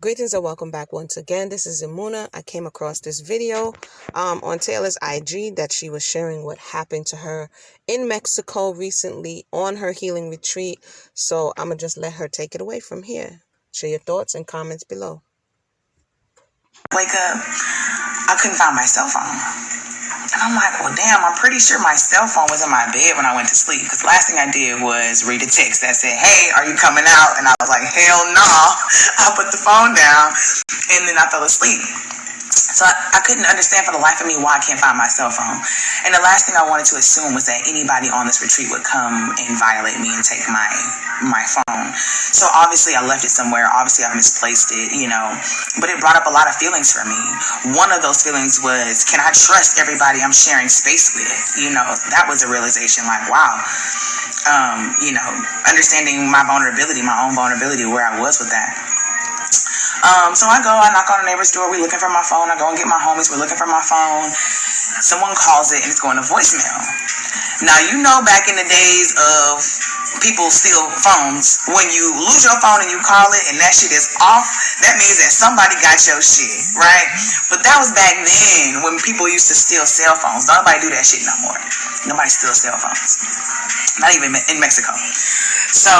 Greetings and welcome back once again. This is Imuna. I came across this video on Taylor's IG that she was sharing what happened to her in Mexico recently on her healing retreat. So I'm going to just let her take it away from here. Share your thoughts and comments below. Wake up, I couldn't find my cell phone. And I'm like, well, damn, I'm pretty sure my cell phone was in my bed when I went to sleep. Because the last thing I did was read a text that said, hey, are you coming out? And I was like, hell no. I put the phone down and then I fell asleep. So I couldn't understand for the life of me why I can't find my cell phone. And the last thing I wanted to assume was that anybody on this retreat would come and violate me and take my phone. So obviously I left it somewhere. Obviously I misplaced it, but it brought up a lot of feelings for me. One of those feelings was, can I trust everybody I'm sharing space with? That was a realization like, wow. Understanding my vulnerability, my own vulnerability, where I was with that. So I knock on a neighbor's door. We're looking for my phone. I go and get my homies. We're looking for my phone. Someone calls it and it's going to voicemail. Now, back in the days of people steal phones, when you lose your phone and you call it and that shit is off, that means that somebody got your shit, right? But that was back then when people used to steal cell phones. Nobody do that shit no more. Nobody steals cell phones. Not even in Mexico. So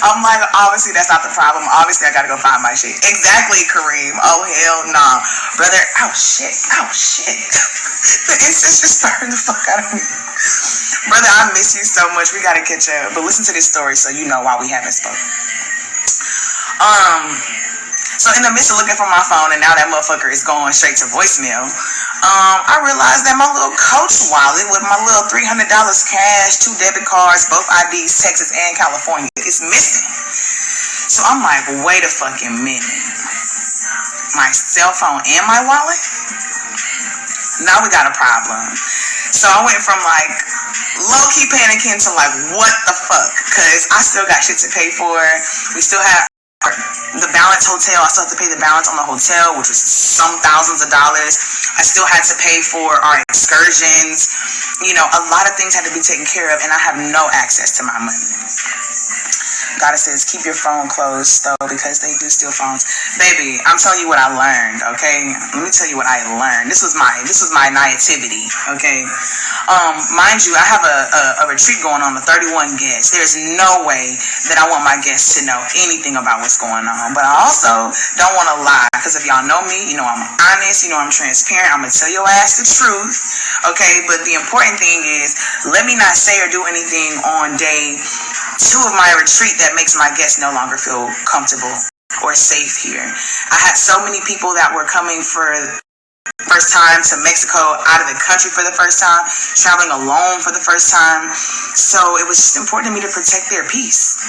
I'm like, obviously that's not the problem. Obviously I gotta go find my shit. Exactly, Kareem. Oh hell nah. Brother, oh shit. The incense just burned the fuck out of me. Brother, I miss you so much. We gotta catch up. But listen to this story so you know why we haven't spoken. So in the midst of looking for my phone and now that motherfucker is going straight to voicemail, I realized that my little Coach wallet with my little $300 cash, 2 debit cards, both IDs, Texas and California, is missing. So I'm like, wait a fucking minute. My cell phone and my wallet? Now we got a problem. So I went from like low-key panicking to like, what the fuck? Because I still got shit to pay for. We still have the balance hotel. I still have to pay the balance on the hotel, which was some thousands of dollars. I still had to pay for our excursions. A lot of things had to be taken care of, and I have no access to my money. Goddess says, keep your phone closed, though, because they do steal phones. Baby, I'm telling you what I learned, okay? Let me tell you what I learned. This was my naivety, okay? Mind you, I have a retreat going on with 31 guests. There's no way that I want my guests to know anything about what's going on. But I also don't want to lie, because if y'all know me, I'm honest, I'm transparent. I'm going to tell your ass the truth, okay? But the important thing is, let me not say or do anything on day 2 of my retreat that makes my guests no longer feel comfortable or safe here. I had so many people that were coming for first time to Mexico, out of the country for the first time, traveling alone for the first time. So it was just important to me to protect their peace.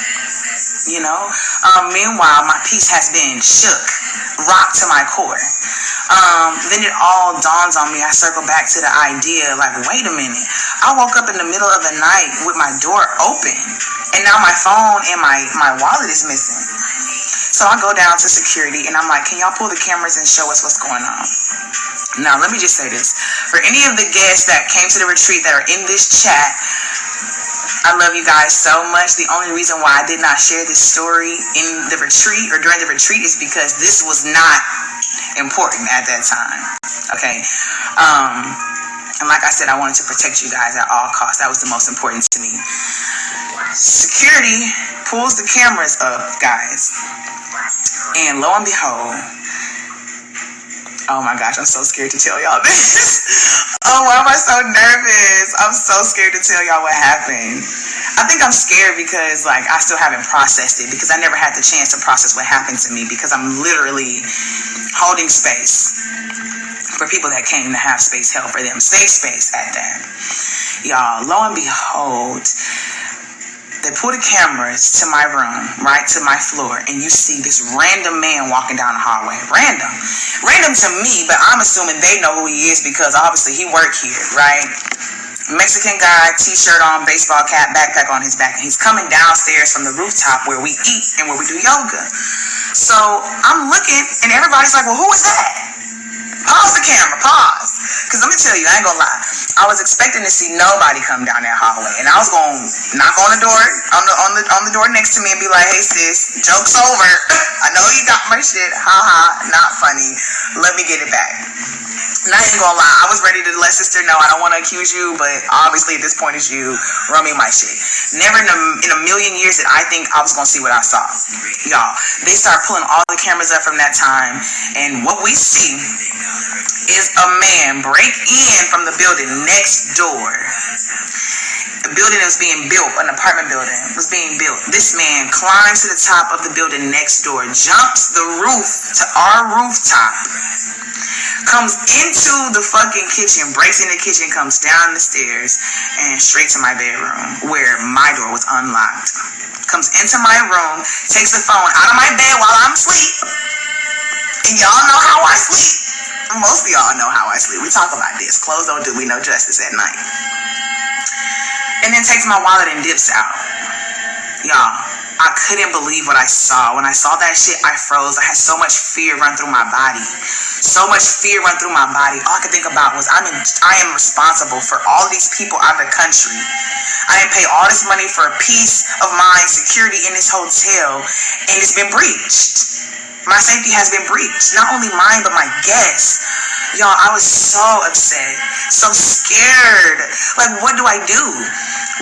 Meanwhile, my peace has been shook, rocked to my core. Then it all dawns on me. I circle back to the idea, like, wait a minute. I woke up in the middle of the night with my door open, and now my phone and my wallet is missing. So I go down to security, and I'm like, can y'all pull the cameras and show us what's going on? Now, let me just say this. For any of the guests that came to the retreat that are in this chat, I love you guys so much. The only reason why I did not share this story in the retreat or during the retreat is because this was not important at that time. Okay? And like I said, I wanted to protect you guys at all costs. That was the most important to me. Security pulls the cameras up, guys. And lo and behold, oh my gosh, I'm so scared to tell y'all this. Oh, why am I so nervous? I'm so scared to tell y'all what happened. I think I'm scared because I still haven't processed it, because I never had the chance to process what happened to me, because I'm literally holding space for people that came to have space held for them. Safe space at that. Y'all, lo and behold, they pull the cameras to my room, right to my floor, and you see this random man walking down the hallway. Random to me, but I'm assuming they know who he is because obviously he worked here, right? Mexican guy, t-shirt on, baseball cap, backpack on his back, and he's coming downstairs from the rooftop where we eat and where we do yoga. So I'm looking, and everybody's like, well, who is that? Pause the camera, pause. Because let me tell you, I ain't gonna lie. I was expecting to see nobody come down that hallway. And I was gonna knock on the door, on the door next to me and be like, hey sis, joke's over. I know you got my shit. Haha, not funny. Let me get it back. Not even gonna lie, I was ready to let sister know I don't want to accuse you, but obviously at this point it's you. Run me my shit. Never in a million years did I think I was gonna see what I saw. Y'all, they start pulling all the cameras up from that time, and what we see is a man break in from the building next door. The building that was being built, an apartment building, was being built. This man climbs to the top of the building next door, jumps the roof to our rooftop, comes into the fucking kitchen, breaks in the kitchen, comes down the stairs, and straight to my bedroom, where my door was unlocked. Comes into my room, takes the phone out of my bed while I'm asleep. And y'all know how I sleep. Most of y'all know how I sleep. We talk about this. Clothes don't do me no justice at night. And then takes my wallet and dips out. Y'all, I couldn't believe what I saw. When I saw that shit, I froze. I had so much fear run through my body. So much fear run through my body. All I could think about was I am responsible for all these people out of the country. I didn't pay all this money for a peace of mind, security in this hotel, and it's been breached. My safety has been breached. Not only mine, but my guests. Y'all, I was so upset, so scared. Like, what do I do?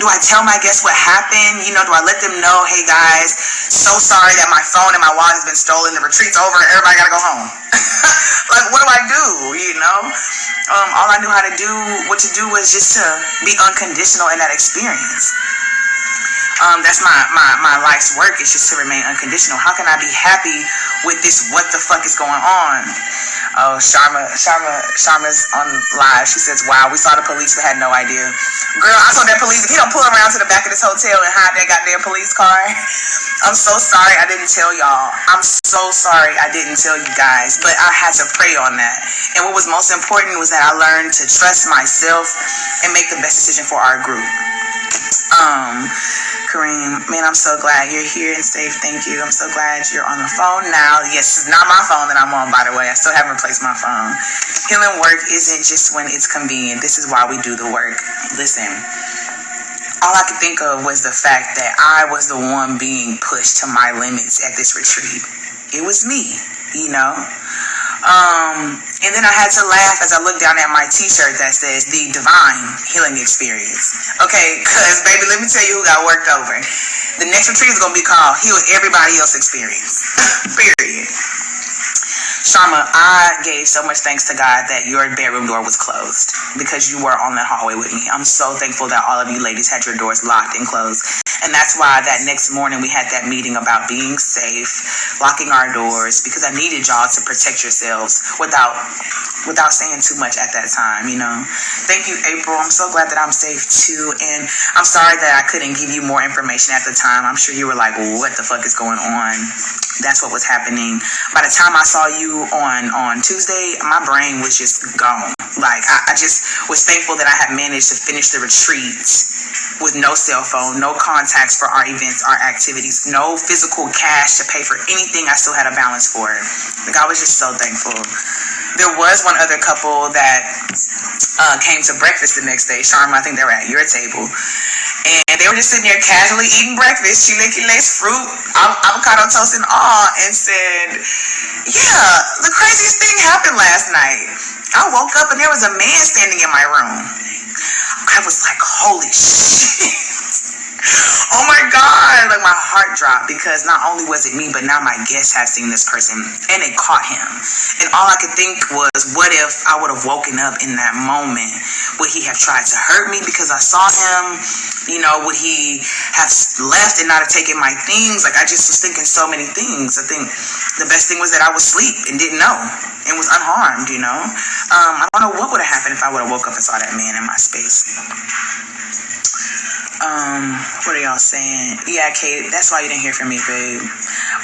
Do I tell my guests what happened? You know, do I let them know, hey guys, so sorry that my phone and my wallet has been stolen. The retreat's over and everybody gotta go home. Like, what do I do? You know? All I knew what to do was just to be unconditional in that experience. That's my life's work, is just to remain unconditional. How can I be happy with this? What the fuck is going on? Oh, Sharma's on live. She says, wow, we saw the police but had no idea. Girl, I saw that police. If he don't pull around to the back of this hotel and hide that goddamn police car. I'm so sorry I didn't tell y'all. I'm so sorry I didn't tell you guys. But I had to pray on that. And what was most important was that I learned to trust myself and make the best decision for our group. Kareem, man, I'm so glad you're here and safe. Thank you. I'm so glad you're on the phone now. Yes, it's not my phone that I'm on, by the way. I still haven't replaced my phone. Healing work isn't just when it's convenient. This is why we do the work. Listen, all I could think of was the fact that I was the one being pushed to my limits at this retreat. It was me, you know? And then I had to laugh as I looked down at my t-shirt that says the Divine Healing Experience. Okay, because baby, let me tell you who got worked over. The next retreat is going to be called Heal Everybody Else Experience. Period. Sharma, I gave so much thanks to God that your bedroom door was closed because you were on that hallway with me. I'm so thankful that all of you ladies had your doors locked and closed. And that's why that next morning we had that meeting about being safe, locking our doors, because I needed y'all to protect yourselves without saying too much at that time, you know. Thank you, April. I'm so glad that I'm safe too. And I'm sorry that I couldn't give you more information at the time. I'm sure you were like, what the fuck is going on? That's what was happening. By the time I saw you on Tuesday, my brain was just gone. Like, I just was thankful that I had managed to finish the retreat with no cell phone, no contacts for our events, our activities, no physical cash to pay for anything I still had a balance for. Like, I was just so thankful. There was one other couple that came to breakfast the next day. Sharma, I think they were at your table. And they were just sitting there casually eating breakfast, chilaquiles, fruit, avocado toast and all, and said, yeah, the craziest thing happened last night. I woke up and there was a man standing in my room. I was like, holy shit. Oh my God. Like, my heart dropped because not only was it me, but now my guests have seen this person and it caught him. And all I could think was, what if I would have woken up in that moment? Would he have tried to hurt me because I saw him? You know, would he have left and not have taken my things? Like, I just was thinking so many things. I think the best thing was that I was asleep and didn't know and was unharmed, you know? I don't know what would have happened if I would have woke up and saw that man in my space. What are y'all saying? Yeah, Kate, that's why you didn't hear from me, babe.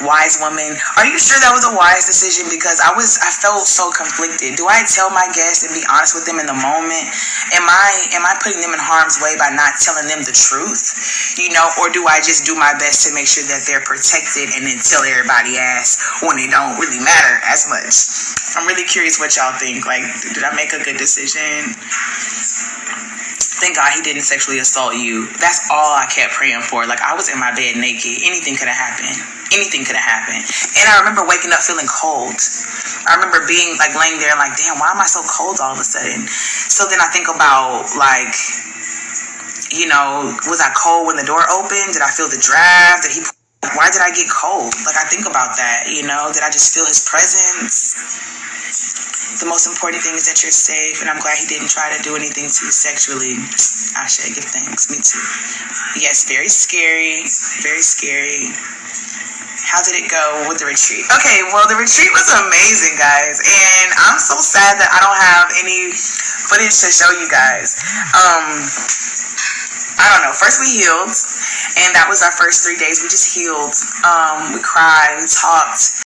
Wise woman. Are you sure that was a wise decision? Because I felt so conflicted. Do I tell my guests and be honest with them in the moment? Am I putting them in harm's way by not telling them the truth? You know, or do I just do my best to make sure that they're protected and then tell everybody ass when it don't really matter as much? I'm really curious what y'all think. Like, did I make a good decision? Thank God he didn't sexually assault you. That's all I kept praying for. Like, I was in my bed naked. Anything could have happened. Anything could have happened. And I remember waking up feeling cold. I remember being like laying there like, damn, why am I so cold all of a sudden? So then I think about like, you know, was I cold when the door opened? Did I feel the draft? Why did I get cold? Like, I think about that, you know? Did I just feel his presence? The most important thing is that you're safe, and I'm glad he didn't try to do anything to you sexually. I should give thanks. Me too. Yes, very scary. Very scary. How did it go with the retreat? Okay, well, the retreat was amazing, guys. And I'm so sad that I don't have any footage to show you guys. I don't know. First we healed, and that was our first 3 days. We just healed. We cried, we talked.